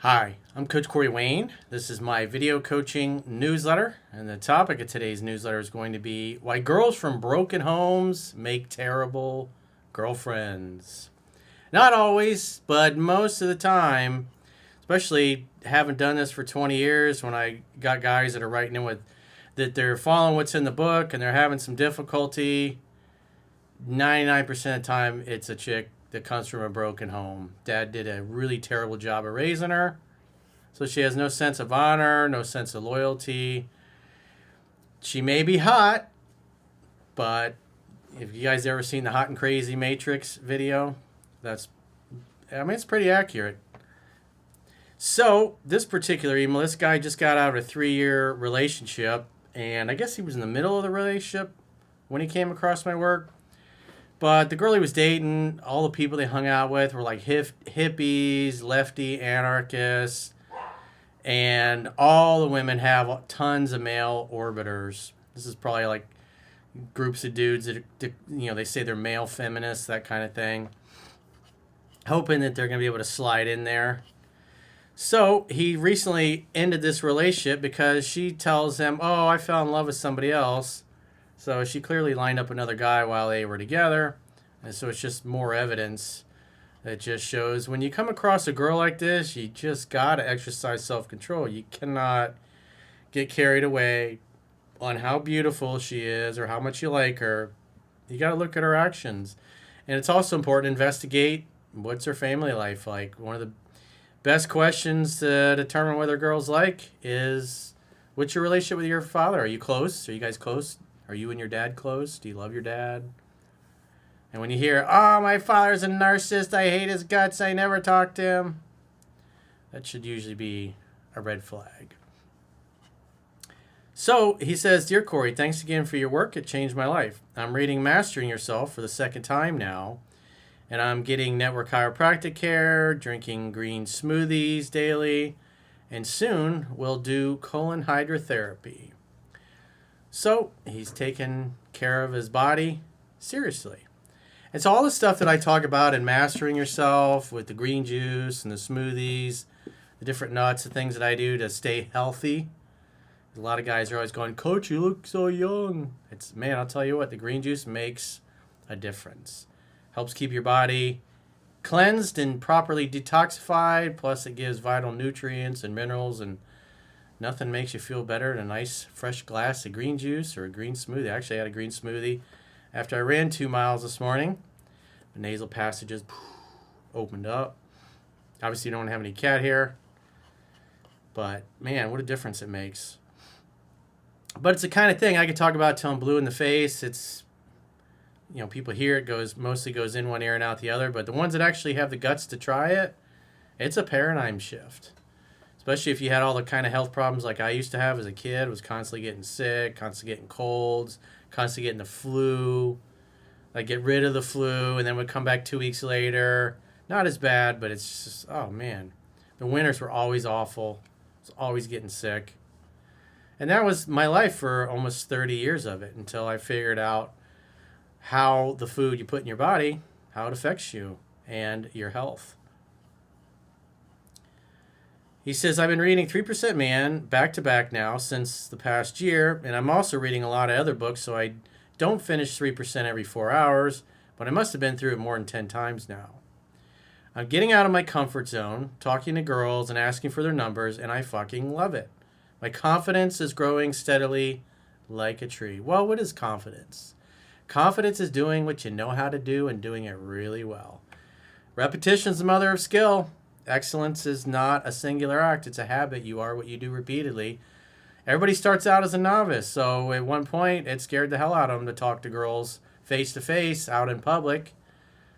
Hi, I'm Coach Corey Wayne. This is my video coaching newsletter, and the topic of today's newsletter is going to be why girls from broken homes make terrible girlfriends. Not always, but most of the time, especially having done this for 20 years, when I got guys that are writing in with that they're following what's in the book and they're having some difficulty, 99% of the time it's a chick that comes from a broken home. Dad did a really terrible job of raising her. So she has no sense of honor, no sense of loyalty. She may be hot, but if you guys ever seen the Hot and Crazy Matrix video, it's pretty accurate. So this particular email, this guy just got out of a 3-year relationship, and I guess he was in the middle of the relationship when he came across my work. But the girl he was dating, all the people they hung out with were like hippies, lefty anarchists, and all the women have tons of male orbiters. This is probably like groups of dudes that, they say they're male feminists, that kind of thing, hoping that they're going to be able to slide in there. So he recently ended this relationship because she tells him, oh, I fell in love with somebody else. So she clearly lined up another guy while they were together. And so it's just more evidence that just shows when you come across a girl like this, you just got to exercise self-control. You cannot get carried away on how beautiful she is or how much you like her. You got to look at her actions. And it's also important to investigate what's her family life like. One of the best questions to determine whether a girl's like is, what's your relationship with your father? Are you close? Are you guys close? Are you and your dad close? Do you love your dad? And when you hear, oh, my father's a narcissist, I hate his guts, I never talk to him, that should usually be a red flag. So he says, Dear Corey, thanks again for your work. It changed my life. I'm reading Mastering Yourself for the second time now, and I'm getting network chiropractic care, drinking green smoothies daily, and soon we'll do colon hydrotherapy. So he's taking care of his body seriously. It's all the stuff that I talk about in Mastering Yourself with the green juice and the smoothies, the different nuts, the things that I do to stay healthy. A lot of guys are always going, Coach, you look so young. Man, I'll tell you what, the green juice makes a difference. Helps keep your body cleansed and properly detoxified, plus it gives vital nutrients and minerals, and nothing makes you feel better than a nice fresh glass of green juice or a green smoothie. Actually, I had a green smoothie after I ran 2 miles this morning. The nasal passages opened up. Obviously, you don't have any cat hair, but man, what a difference it makes. But it's the kind of thing I could talk about till I'm blue in the face. It's, people hear it mostly goes in one ear and out the other, but the ones that actually have the guts to try it, it's a paradigm shift. Especially if you had all the kind of health problems like I used to have as a kid, was constantly getting sick, constantly getting colds, constantly getting the flu. Like get rid of the flu and then would come back 2 weeks later. Not as bad, but it's just, oh man. The winters were always awful. I was always getting sick. And that was my life for almost 30 years of it until I figured out how the food you put in your body, how it affects you and your health. He says, I've been reading 3% Man back to back now since the past year, and I'm also reading a lot of other books, so I don't finish 3% every 4 hours, but I must have been through it more than 10 times now. I'm getting out of my comfort zone, talking to girls and asking for their numbers, and I fucking love it. My confidence is growing steadily like a tree. Well, what is confidence? Confidence is doing what you know how to do and doing it really well. Repetition is the mother of skill. Excellence is not a singular act. It's a habit. You are what you do repeatedly. Everybody starts out as a novice, so at one point it scared the hell out of him to talk to girls face to face out in public.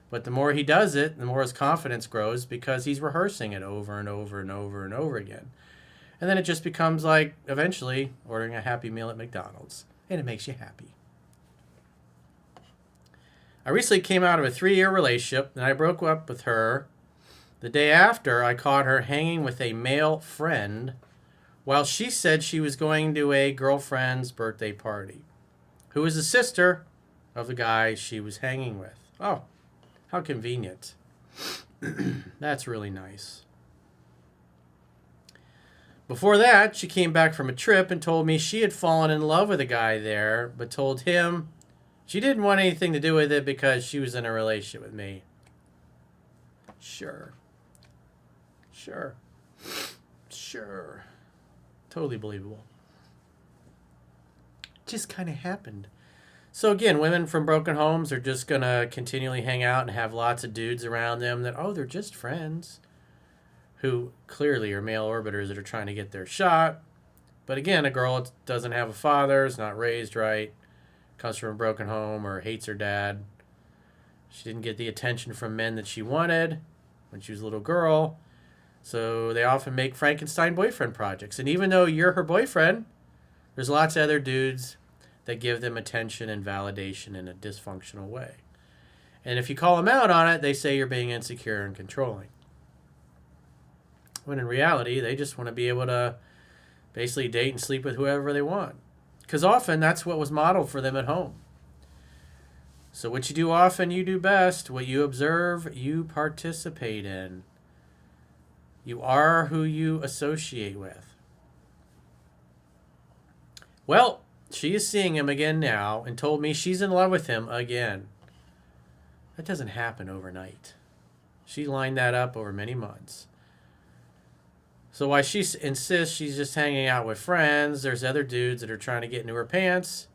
But the more he does it, the more his confidence grows because he's rehearsing it over and over and over and over again. And then it just becomes like eventually ordering a Happy Meal at McDonald's, and it makes you happy. I recently came out of a 3-year relationship, and I broke up with her. The day after, I caught her hanging with a male friend while she said she was going to a girlfriend's birthday party, who was the sister of the guy she was hanging with. Oh, how convenient. That's really nice. Before that, she came back from a trip and told me she had fallen in love with a guy there, but told him she didn't want anything to do with it because she was in a relationship with me. Sure. Sure. Sure. Totally believable. Just kind of happened. So again, women from broken homes are just going to continually hang out and have lots of dudes around them that, oh, they're just friends, who clearly are male orbiters that are trying to get their shot. But again, a girl that doesn't have a father, is not raised right, comes from a broken home, or hates her dad. She didn't get the attention from men that she wanted when she was a little girl. So they often make Frankenstein boyfriend projects. And even though you're her boyfriend, there's lots of other dudes that give them attention and validation in a dysfunctional way. And if you call them out on it, they say you're being insecure and controlling. When in reality, they just want to be able to basically date and sleep with whoever they want. Because often that's what was modeled for them at home. So what you do often, you do best. What you observe, you participate in. You are who you associate with. Well, she is seeing him again now and told me she's in love with him again. That doesn't happen overnight. She lined that up over many months. So while she insists she's just hanging out with friends, there's other dudes that are trying to get into her pants,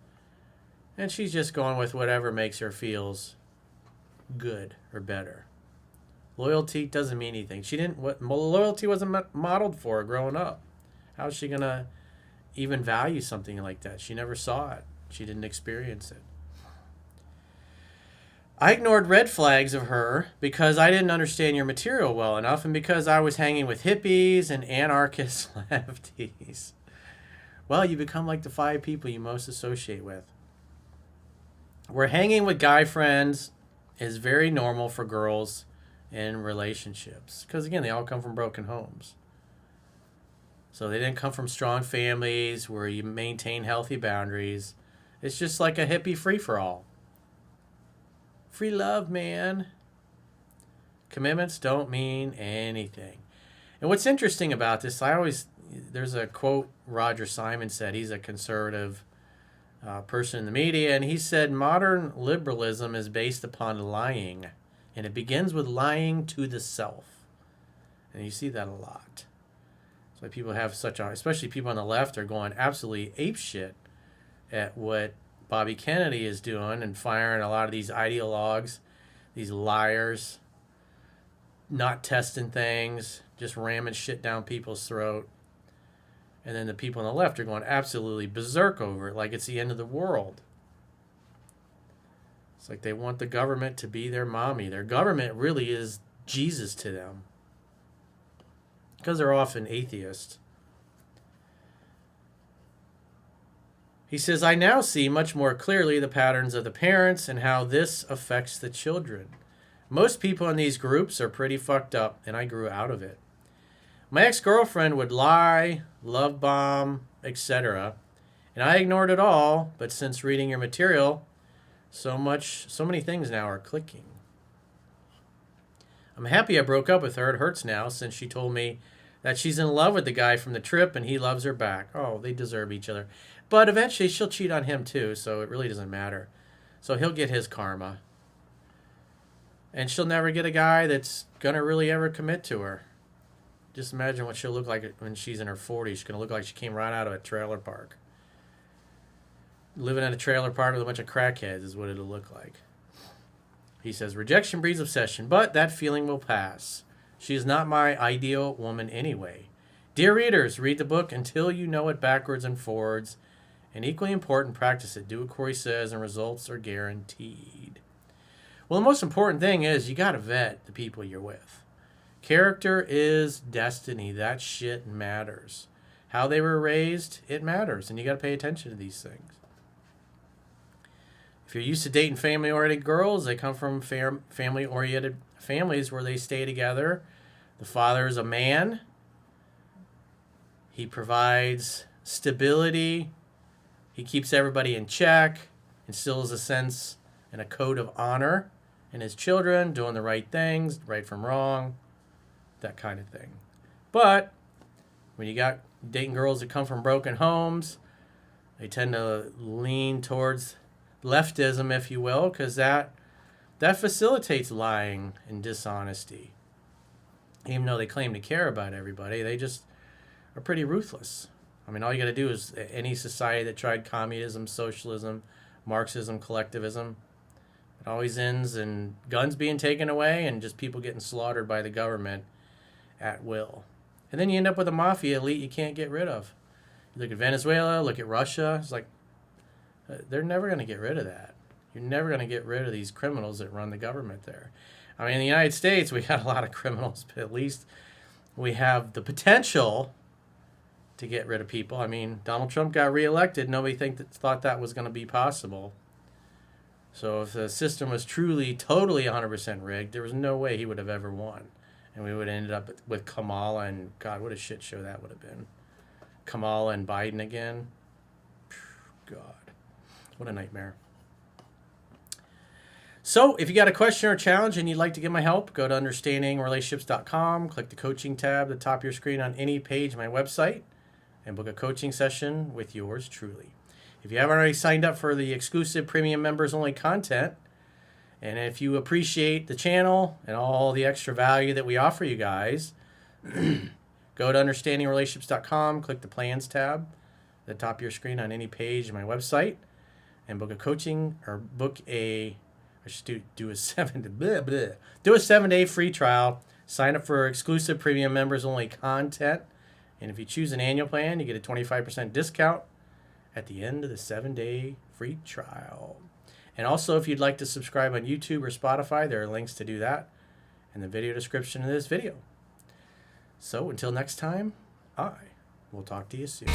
and she's just going with whatever makes her feels good or better. Loyalty doesn't mean anything. Loyalty wasn't modeled for her growing up. How is she gonna even value something like that? She never saw it. She didn't experience it. I ignored red flags of her because I didn't understand your material well enough, and because I was hanging with hippies and anarchist lefties. Well, you become like the 5 people you most associate with. Where hanging with guy friends is very normal for girls in relationships. Because again, they all come from broken homes. So they didn't come from strong families where you maintain healthy boundaries. It's just like a hippie free-for-all. Free love, man. Commitments don't mean anything. And what's interesting about this, there's a quote Roger Simon said. He's a conservative person in the media, and he said modern liberalism is based upon lying, and it begins with lying to the self. And you see that a lot. So people have especially people on the left are going absolutely apeshit at what Bobby Kennedy is doing and firing a lot of these ideologues, these liars, not testing things, just ramming shit down people's throat. And then the people on the left are going absolutely berserk over it, like it's the end of the world. It's like they want the government to be their mommy. Their government really is Jesus to them. Because they're often atheists. He says, I now see much more clearly the patterns of the parents and how this affects the children. Most people in these groups are pretty fucked up, and I grew out of it. My ex-girlfriend would lie, love bomb, etc. And I ignored it all, but since reading your material, so many things now are clicking. I'm happy I broke up with her. It hurts now since she told me that she's in love with the guy from the trip and he loves her back. Oh, they deserve each other. But eventually she'll cheat on him too, so it really doesn't matter. So he'll get his karma. And she'll never get a guy that's going to really ever commit to her. Just imagine what she'll look like when she's in her 40s. She's going to look like she came right out of a trailer park. Living in a trailer park with a bunch of crackheads is what it'll look like. He says, rejection breeds obsession, but that feeling will pass. She is not my ideal woman anyway. Dear readers, read the book until you know it backwards and forwards. And equally important, practice it. Do what Corey says, and results are guaranteed. Well, the most important thing is you got to vet the people you're with. Character is destiny. That shit matters. How they were raised, it matters. And you got to pay attention to these things. If you're used to dating family-oriented girls, they come from family-oriented families where they stay together. The father is a man. He provides stability. He keeps everybody in check, instills a sense and a code of honor in his children, doing the right things, right from wrong, that kind of thing. But when you got dating girls that come from broken homes. They tend to lean towards leftism, if you will, because that facilitates lying and dishonesty. Even though they claim to care about everybody, they just are pretty ruthless. I mean, all you got to do is any society that tried communism, socialism, Marxism, collectivism, it always ends in guns being taken away and just people getting slaughtered by the government at will. And then you end up with a mafia elite you can't get rid of. You look at Venezuela, look at Russia. It's like they're never going to get rid of that. You're never going to get rid of these criminals that run the government there. I mean, in the United States, we got a lot of criminals, but at least we have the potential to get rid of people. I mean, Donald Trump got reelected. Nobody thought that was going to be possible. So if the system was truly, totally 100% rigged, there was no way he would have ever won. And we would have ended up with Kamala and, God, what a shit show that would have been. Kamala and Biden again. God, what a nightmare. So if you got a question or challenge and you'd like to get my help, go to understandingrelationships.com, click the coaching tab at the top of your screen on any page of my website, and book a coaching session with yours truly. If you haven't already signed up for the exclusive premium members only content, and if you appreciate the channel and all the extra value that we offer you guys, go to understandingrelationships.com, click the plans tab at the top of your screen on any page of my website, and book a coaching or book a I should do a 7-day free trial. Sign up for exclusive premium members only content. And if you choose an annual plan, you get a 25% discount at the end of the 7-day free trial. And also, if you'd like to subscribe on YouTube or Spotify, there are links to do that in the video description of this video. So until next time, I will talk to you soon.